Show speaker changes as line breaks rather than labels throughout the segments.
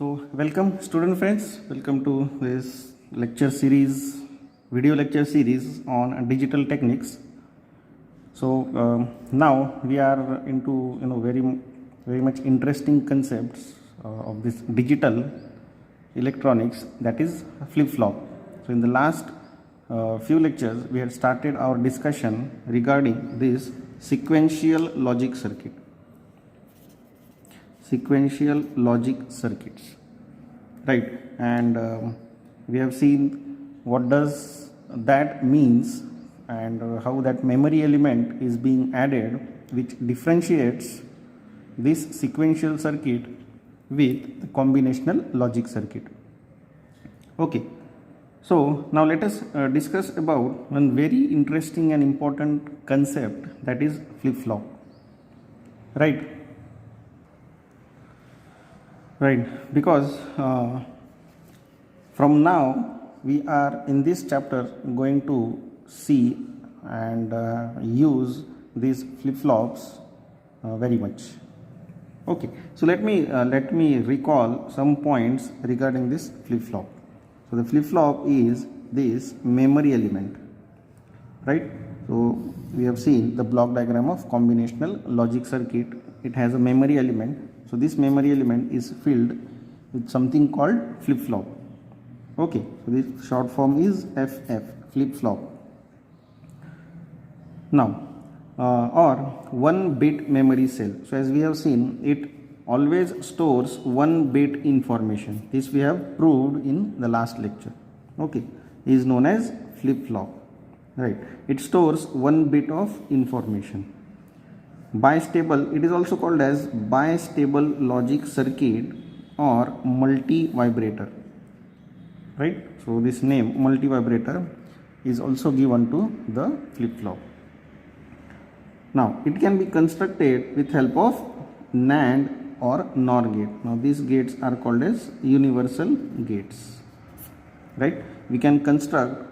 So, welcome student friends, welcome to this lecture series, video lecture series on digital techniques. So, now we are into very much interesting concepts of this digital electronics, that is flip-flop. So, in the last few lectures we had started our discussion regarding this sequential logic circuit. Sequential logic circuits, right? And we have seen what does that means and how that memory element is being added, which differentiates this sequential circuit with the combinational logic circuit. Okay, so now let us discuss about one very interesting and important concept, that is flip-flop, right? Right, because from now we are in this chapter going to see and use these flip-flops very much. Okay, so let me recall some points regarding this flip-flop. So the flip-flop is this memory element, right? So we have seen the block diagram of combinational logic circuit. It has a memory element. So this memory element is filled with something called flip-flop. Okay, so this short form is FF, flip-flop. Now, or 1 bit memory cell. So as we have seen, it always stores 1 bit information. This we have proved in the last lecture. Okay, is known as flip-flop, right? It stores 1 bit of information. Bistable, it is also called as bistable logic circuit or multi-vibrator, right? So this name multi-vibrator is also given to the flip-flop. Now it can be constructed with help of NAND or NOR gate. Now these gates are called as universal gates, right? We can construct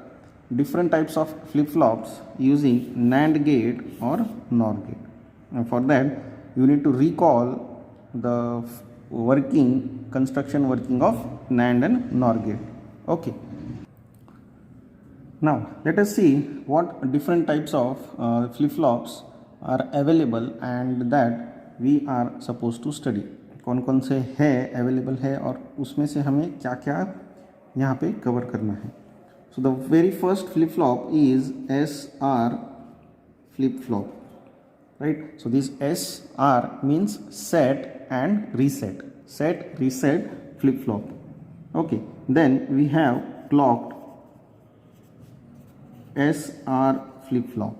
different types of flip-flops using NAND gate or NOR gate. And for that you need to recall the construction working of NAND and NOR gate. Okay, now let us see what different types of flip-flops are available and that we are supposed to study. कौन कौन से है available है और उसमें से हमें क्या क्या यहाँ पे कवर करना है. So the very first flip-flop is SR flip-flop, right? So this SR means set and reset, set reset flip-flop. Okay, then we have clocked SR flip-flop.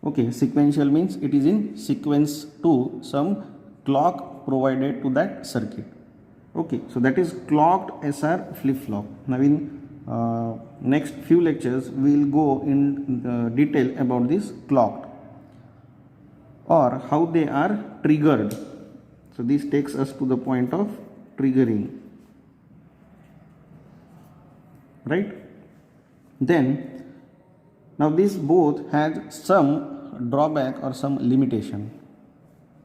Okay, sequential means it is in sequence to some clock provided to that circuit. Okay, so that is clocked SR flip-flop. Now in next few lectures we will go in detail about this clocked or how they are triggered. So this takes us to the point of triggering, right? Then now this both has some drawback or some limitation.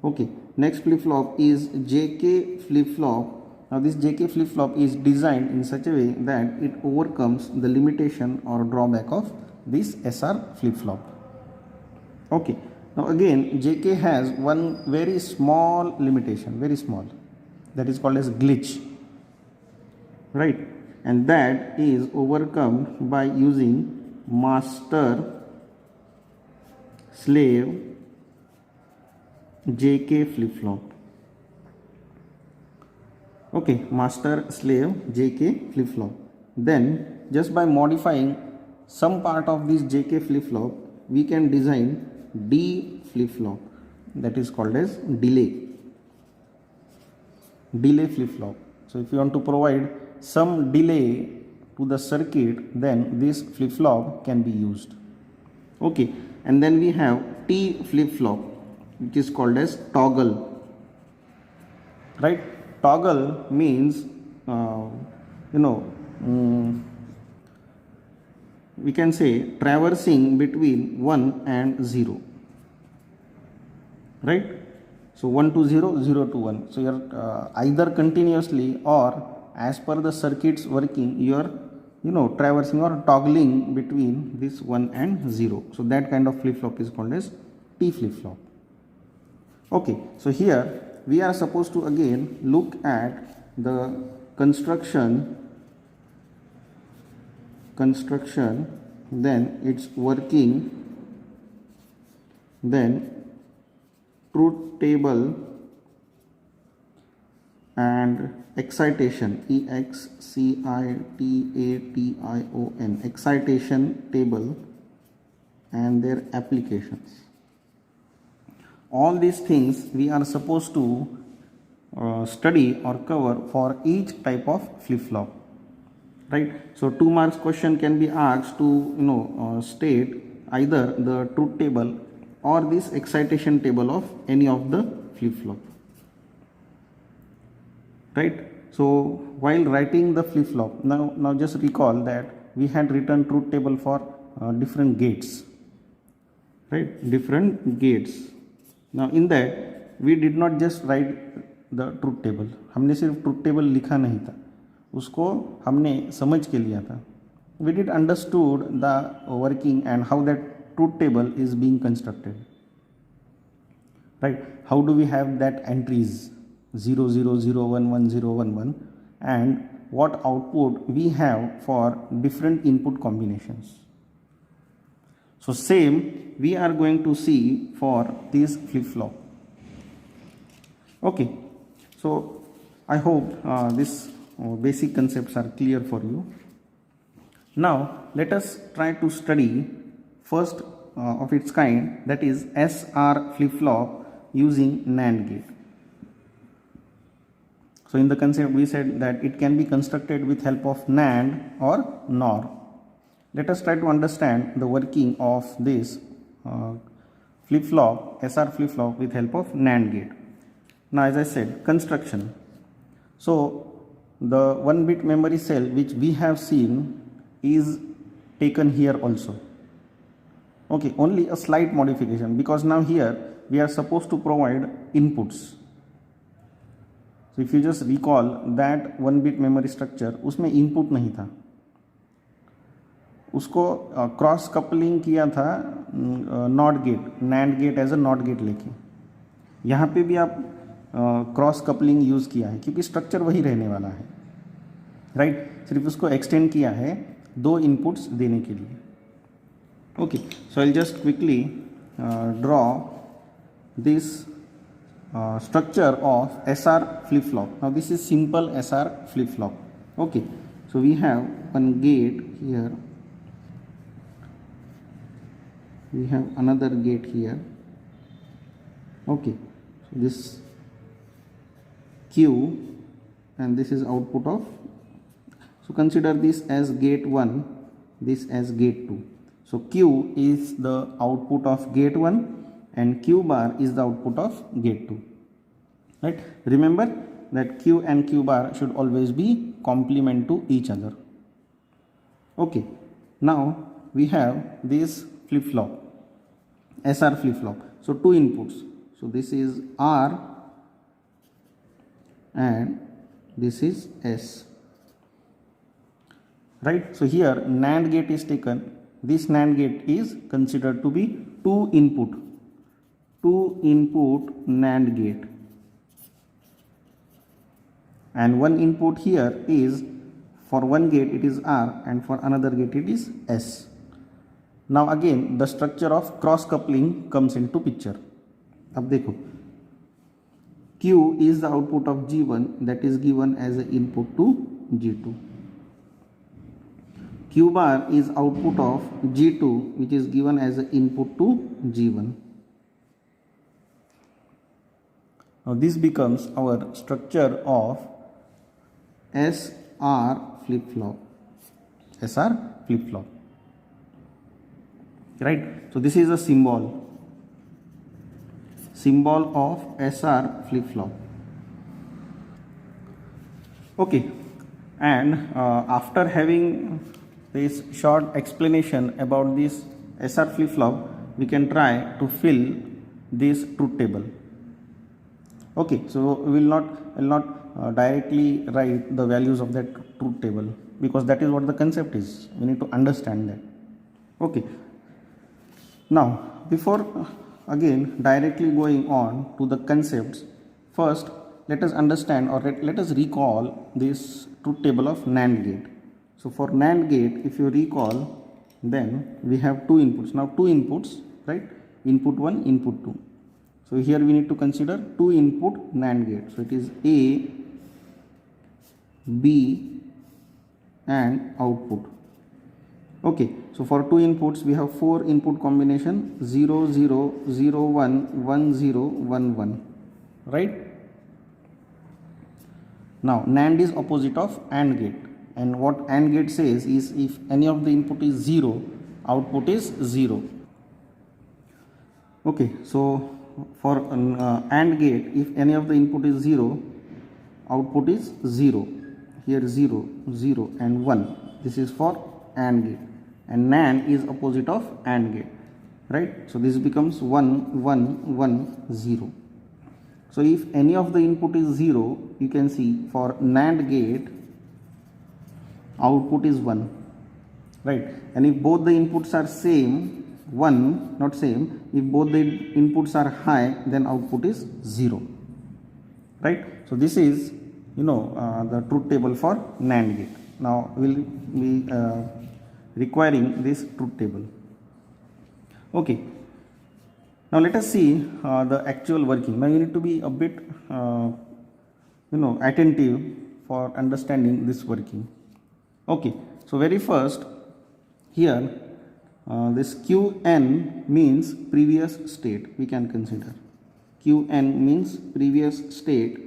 Okay, next flip-flop is JK flip-flop. Now this JK flip-flop is designed in such a way that it overcomes the limitation or drawback of this SR flip-flop. Okay, now again JK has one very small limitation, very small, that is called as glitch, right? And that is overcome by using master slave JK flip-flop. Okay, master slave JK flip-flop. Then just by modifying some part of this JK flip-flop we can design D flip-flop, that is called as delay flip-flop. So if you want to provide some delay to the circuit, then this flip-flop can be used. Okay, and then we have T flip-flop, which is called as toggle, right? Toggle means we can say traversing between 1 and 0, right? So 1 to 0, 0 to 1. So you're either continuously or as per the circuit's working, you're traversing or toggling between this 1 and 0. So that kind of flip-flop is called as T flip-flop. Okay, so here we are supposed to again look at the construction, then its working, then truth table and excitation, excitation, excitation table and their applications. All these things we are supposed to study or cover for each type of flip-flop, right? So 2 marks question can be asked to state either the truth table or this excitation table of any of the flip-flop, right? So while writing the flip-flop, now just recall that we had written truth table for different gates, right? Different gates. Now in that we did not just write the truth table, हमने सिर्फ truth table लिखा नहीं था, उसको हमने समझ के लिया था. We did understood the working and how that truth table is being constructed, right? How do we have that entries 0 0 0 1 1 0 1 1 and what output we have for different input combinations. So same we are going to see for this flip-flop. Okay, so I hope these basic concepts are clear for you. Now let us try to study first of its kind, that is SR flip-flop using NAND gate. So in the concept we said that it can be constructed with help of NAND or NOR. Let us try to understand the working of this flip-flop, SR flip-flop with help of NAND gate. Now as I said, construction. So the 1-bit memory cell which we have seen is taken here also. Okay, only a slight modification, because now here we are supposed to provide inputs. So if you just recall that 1-bit memory structure, उसमें input नहीं था, उसको cross coupling किया था NOT gate, NAND gate as a NOT gate लेके. यहाँ पे भी आप क्रॉस कपलिंग यूज़ किया है क्योंकि स्ट्रक्चर वही रहने वाला है, राइट? सिर्फ उसको एक्सटेंड किया है 2 इनपुट्स देने के लिए. Okay, so I just quickly draw this structure of SR flip-flop. Now this is simple SR flip-flop. Okay, so we have one gate here, we have another gate here. Okay, so this Q and this is output of, so consider this as gate 1, this as gate 2. So Q is the output of gate 1 and Q bar is the output of gate 2, right? Remember that Q and Q bar should always be complement to each other. Okay, now we have this flip-flop, SR flip-flop. So 2 inputs, so this is R and this is S, right? So here NAND gate is taken, this NAND gate is considered to be 2 input NAND gate, and 1 input here is, for one gate it is R and for another gate it is S. Now again the structure of cross coupling comes into picture. अब देखो, Q is the output of G1 that is given as an input to G2. Q bar is output of G2 which is given as an input to G1. Now this becomes our structure of SR flip-flop. SR flip-flop. Right? So this is a symbol of SR flip-flop. Okay, and after having this short explanation about this SR flip-flop, we can try to fill this truth table. Okay, so we will not directly write the values of that truth table, because that is what the concept is. We need to understand that. Okay, now before again directly going on to the concepts, first let us understand, or let us recall this truth table of NAND gate. So for NAND gate, if you recall, then we have two inputs. Now two inputs, right? Input 1, input 2. So here we need to consider two input NAND gate. So it is A, B and output. Okay, so for two inputs we have four input combination 0 0 0 1 1 0 1 1, right? Now NAND is opposite of AND gate, and what AND gate says is if any of the input is 0, output is 0. Okay, so for AND gate, if any of the input is 0, output is 0. Here 0 0 and 1, this is for AND gate, and NAND is opposite of AND gate, right? So this becomes 1 1 1 0. So if any of the input is 0, you can see for NAND gate output is 1, right? And if both the inputs are same, 1 not same, if both the inputs are high, then output is 0, right? So this is the truth table for NAND gate. Now we will be requiring this truth table. Okay, now let us see the actual working. Now you need to be a bit attentive for understanding this working. Okay, so very first here this Qn means previous state, we can consider. Qn means previous state,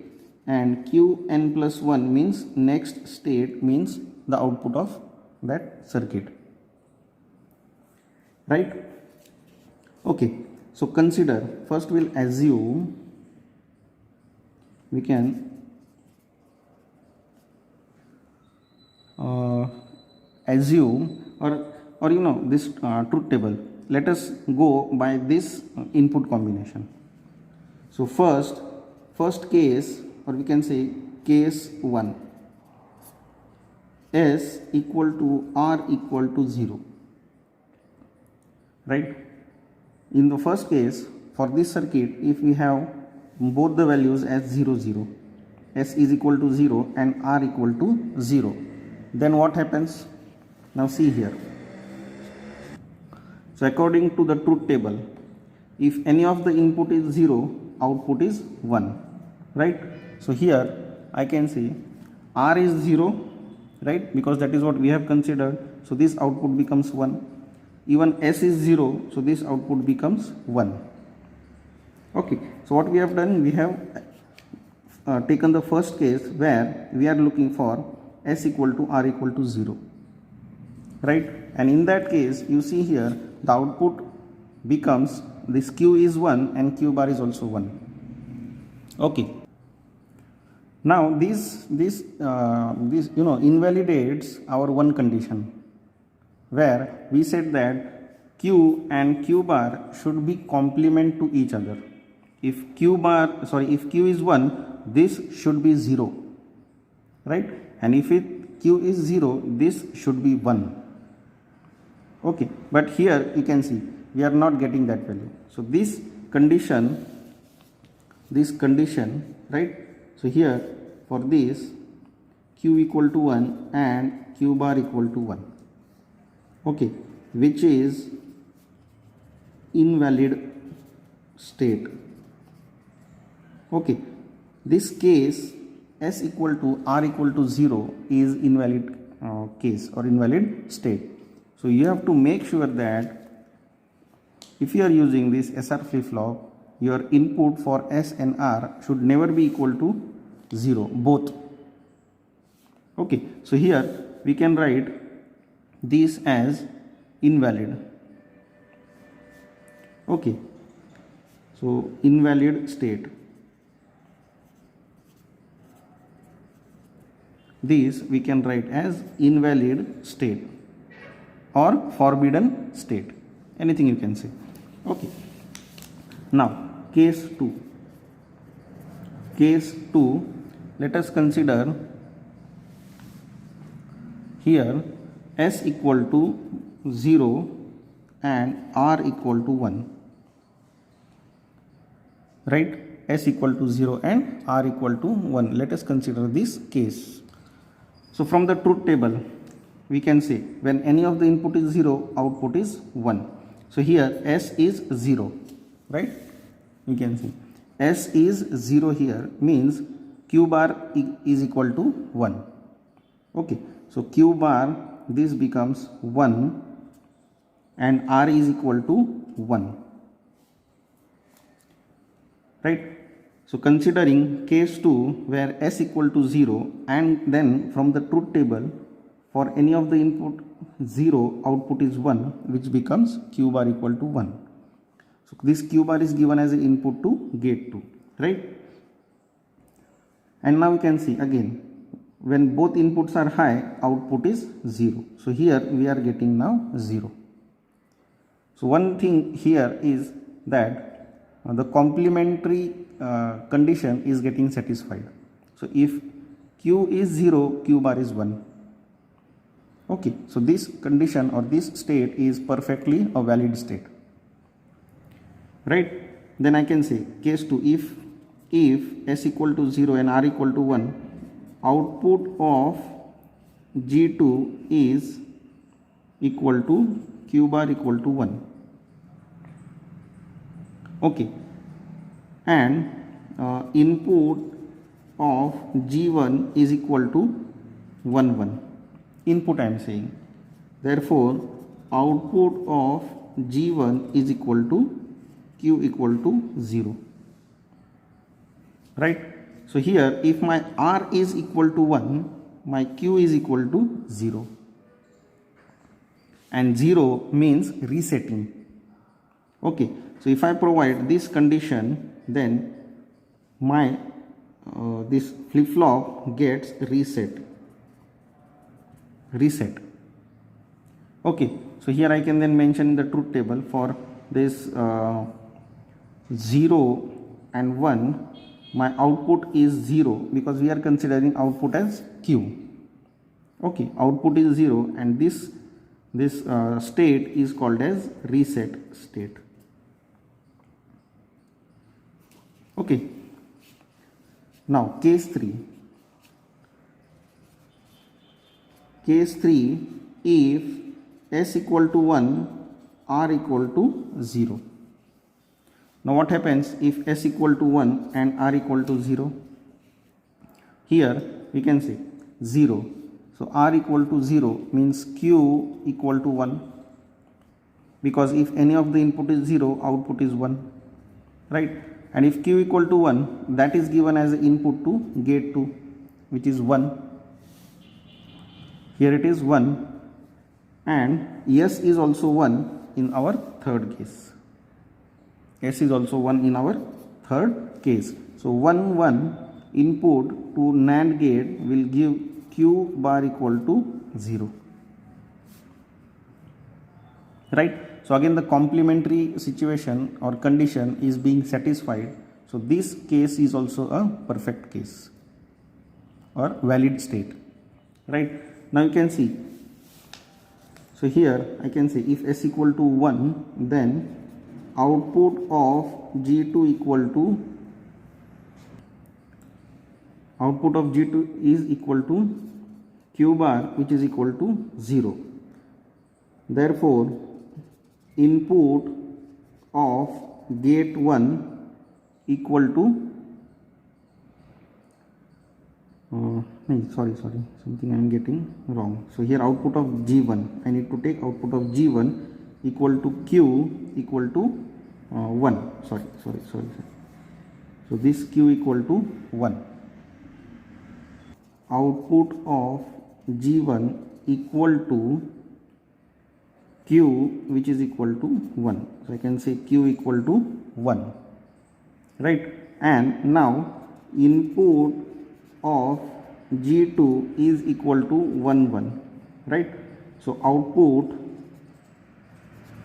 and Qn plus 1 means next state, means the output of that circuit, right? Okay, so consider, first we'll assume, we can assume or this truth table. Let us go by this input combination. So first case, or we can say case 1, S equal to R equal to 0, right? In the first case, for this circuit, if we have both the values as 0 0, S is equal to 0 and R equal to 0, then what happens? Now see here. So according to the truth table, if any of the input is 0, output is 1, right? So here I can say R is 0, right? Because that is what we have considered. So this output becomes 1. Even S is 0, so this output becomes 1. Okay, so what we have done, we have taken the first case where we are looking for S equal to R equal to 0, right? And in that case, you see here the output becomes, this Q is 1 and Q bar is also 1. Okay, now this invalidates our one condition, where we said that Q and Q bar should be complement to each other. If Q is 1, this should be 0, right? And if Q is 0, this should be 1. Okay, but here you can see we are not getting that value. So this condition, right? So here for this, Q equal to 1 and Q bar equal to 1. Okay, which is invalid state. Okay, this case S equal to R equal to 0 is invalid case or invalid state. So you have to make sure that if you are using this SR flip-flop, your input for S and R should never be equal to 0, both. Okay, so here we can write this as invalid. Okay, so invalid state. This we can write as invalid state or forbidden state, anything you can say. Okay, now case 2. case 2, let us consider here s equal to 0 and r equal to 1, right? S equal to 0 and r equal to 1. Let us consider this case. So from the truth table we can say when any of the input is 0, output is 1. So here s is 0, right? We can see s is 0 here, means q bar is equal to 1. Okay, so q bar, this becomes 1 and r is equal to 1, right? So considering case 2 where s equal to 0, and then from the truth table for any of the input 0, output is 1, which becomes q bar equal to 1. So this q bar is given as an input to gate 2, right? And now we can see again, when both inputs are high, output is 0. So here we are getting now 0. So one thing here is that the complementary condition is getting satisfied. So if q is 0, q bar is 1. Okay, so this condition or this state is perfectly a valid state, right? Then I can say case 2, if s equal to 0 and r equal to 1, output of G2 is equal to q bar equal to 1. Okay, and input of G1 is equal to 1 1. Input I am saying. Therefore, output of G1 is equal to q equal to 0. Right? So here if my r is equal to 1, my q is equal to 0. And 0 means resetting. Okay, so if I provide this condition, then my this flip-flop gets reset. Okay, so here I can then mention the truth table for this 0 and 1, my output is 0 because we are considering output as q. Okay, output is 0 and this state is called as reset state. Okay, now case 3. Case 3, if s equal to 1, r equal to 0. Now what happens if s equal to 1 and r equal to 0? Here we can say 0. So r equal to 0 means q equal to 1, because if any of the input is 0, output is 1, right? And if q equal to 1, that is given as input to gate 2, which is 1. Here it is 1, and s is also 1 in our third case. S is also 1 in our third case. So 1 1 input to NAND gate will give q bar equal to 0. Right? So again the complementary situation or condition is being satisfied. So this case is also a perfect case or valid state. Right? Now you can see. So here I can say if s equal to 1, then output of G2 equal to is equal to q bar, which is equal to 0. Therefore, input of gate 1 equal to sorry, something I am getting wrong. So here output of G1, I need to take output of G1 equal to q equal to 1. Sorry. So this q equal to 1. Output of G1 equal to q, which is equal to 1. So I can say q equal to 1. Right? And now input of G2 is equal to 1 1. Right? So output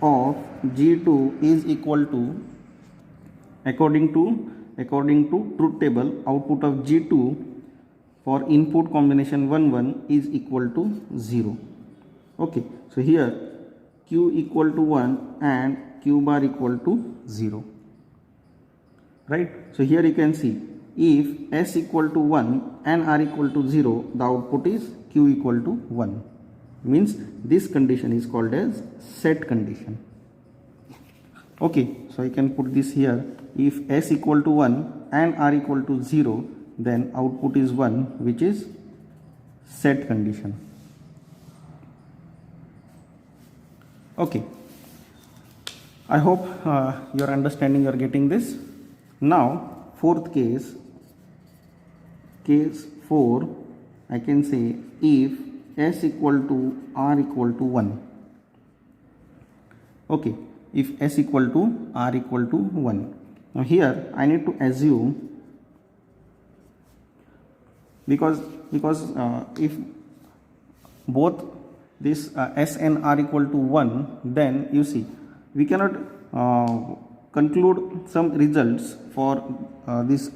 of G2 is equal to, according to according to truth table, output of G2 for input combination 1 1 is equal to 0. Okay, so here Q equal to 1 and Q bar equal to 0. Right, so here you can see if S equal to 1 and R equal to 0, the output is Q equal to 1. Means this condition is called as set condition. Okay, so I can put this here. If S equal to 1 and R equal to 0, then output is 1, which is set condition. Okay, I hope you are understanding, you are getting this. Now fourth case 4, I can say if S equal to R equal to 1. Okay, if S equal to R equal to 1. Now here I need to assume, because if both this S and R equal to 1, then you see we cannot conclude some results for this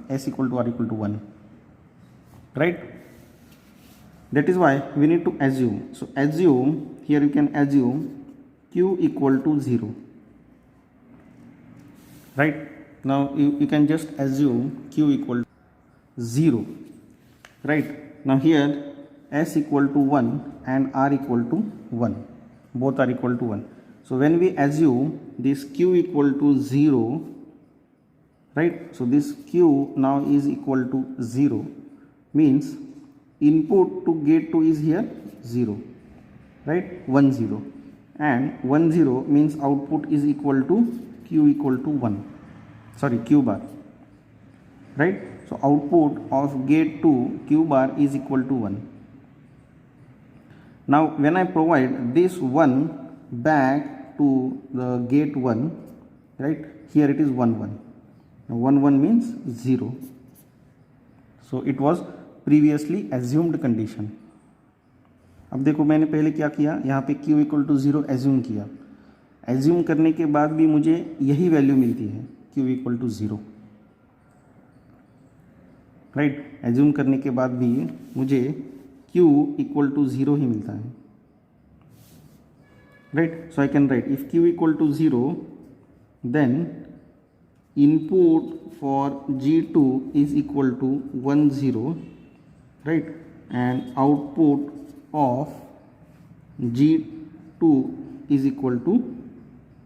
S equal to R equal to 1, right? That is why we need to assume. So assume, here you can assume Q equal to 0, right? Now you can just assume Q equal to 0, right? Now here S equal to 1 and R equal to 1, both are equal to 1. So when we assume this Q equal to 0, right? So this Q now is equal to 0, means input to gate 2 is here 0, right? 1 0, and 1 0 means output is equal to Q equal to 1, sorry, Q bar, right? So output of gate 2 Q bar is equal to 1. Now when I provide this 1 back to the gate 1, right, here it is 1 1. Now 1 1 means 0. So it was previously assumed condition. अब देखो मैंने पहले क्या किया, यहाँ पे Q equal to 0 assume किया. Assume करने के बाद भी मुझे यही वैल्यू मिलती है, Q equal to 0, right. Assume करने के बाद भी मुझे Q इक्वल टू 0 ही मिलता है, right. So I can write if Q equal to 0, then input for G2 is equal to 1 0, right, and output of G2 is equal to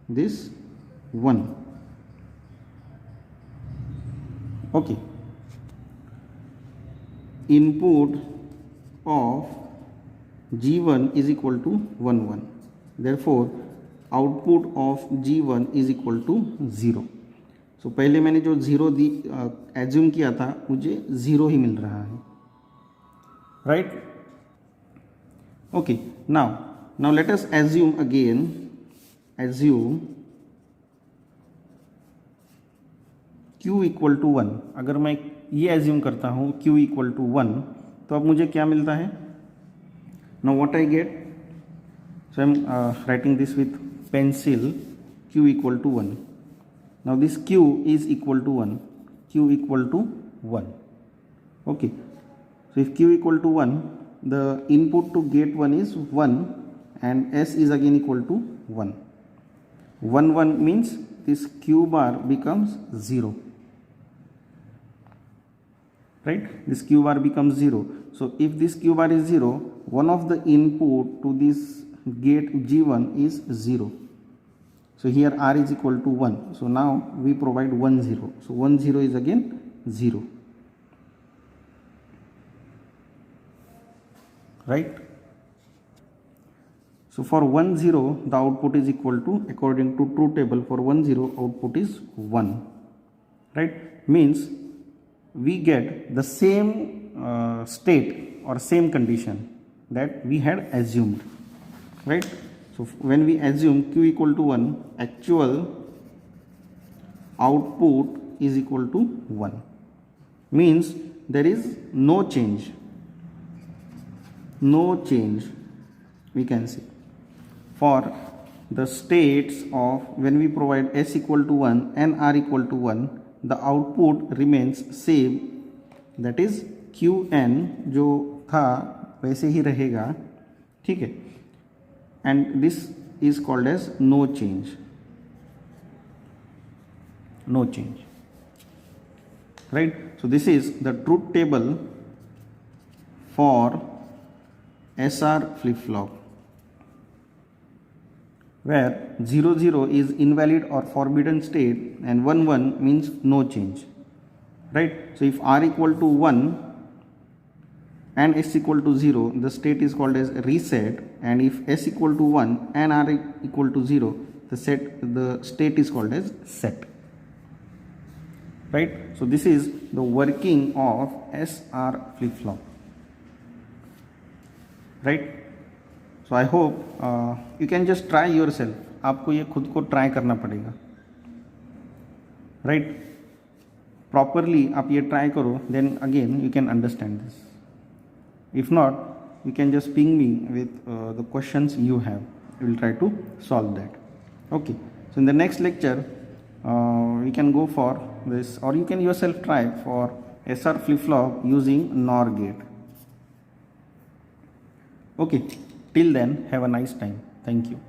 this 1. Okay, input of G1 is equal to 1 1, therefore output of G1 is equal to 0. तो पहले मैंने जो 0 assume किया था, मुझे 0 ही मिल रहा है, right. Okay, now let us assume again, assume Q equal to 1. अगर मैं ये एज्यूम करता हूँ Q इक्वल टू 1, तो अब मुझे क्या मिलता है. Now what I get, so I am writing this with pencil. Q equal to 1. Now this Q is equal to 1, Q equal to 1. Okay, so if Q equal to 1, the input to gate 1 is 1 and S is again equal to 1. 1 1 means this Q bar becomes 0, right. This Q bar becomes 0. So if this Q bar is 0, one of the input to this gate G1 is 0. So here R is equal to 1. So now we provide 1 0. So 1 0 is again 0. Right? So for 1 0, the output is equal to, according to truth table, for 1 0 output is 1. Right? Means we get the same state or same condition that we had assumed. Right? So when we assume Q equal to 1, actual output is equal to 1. Means there is no change. No change, we can say. For the states of when we provide S equal to 1 and R equal to 1, the output remains same, that is Qn जो था वैसे ही रहेगा, ठीक है, and this is called as no change, right? So this is the truth table for SR flip-flop, where 0 0 is invalid or forbidden state and 1 1 means no change, right? So if R equal to 1 and S equal to 0, the state is called as reset, and if S equal to 1 and R equal to 0, the state is called as set, right? So this is the working of SR flip-flop, right? So I hope you can just try yourself, आपको ये खुद को try करना पड़ेगा, right? Properly आप ये try करो, then again you can understand this. If not, you can just ping me with the questions you have. We will try to solve that. Okay. So in the next lecture, we can go for this, or you can yourself try for SR flip-flop using NOR gate. Okay. Till then, have a nice time. Thank you.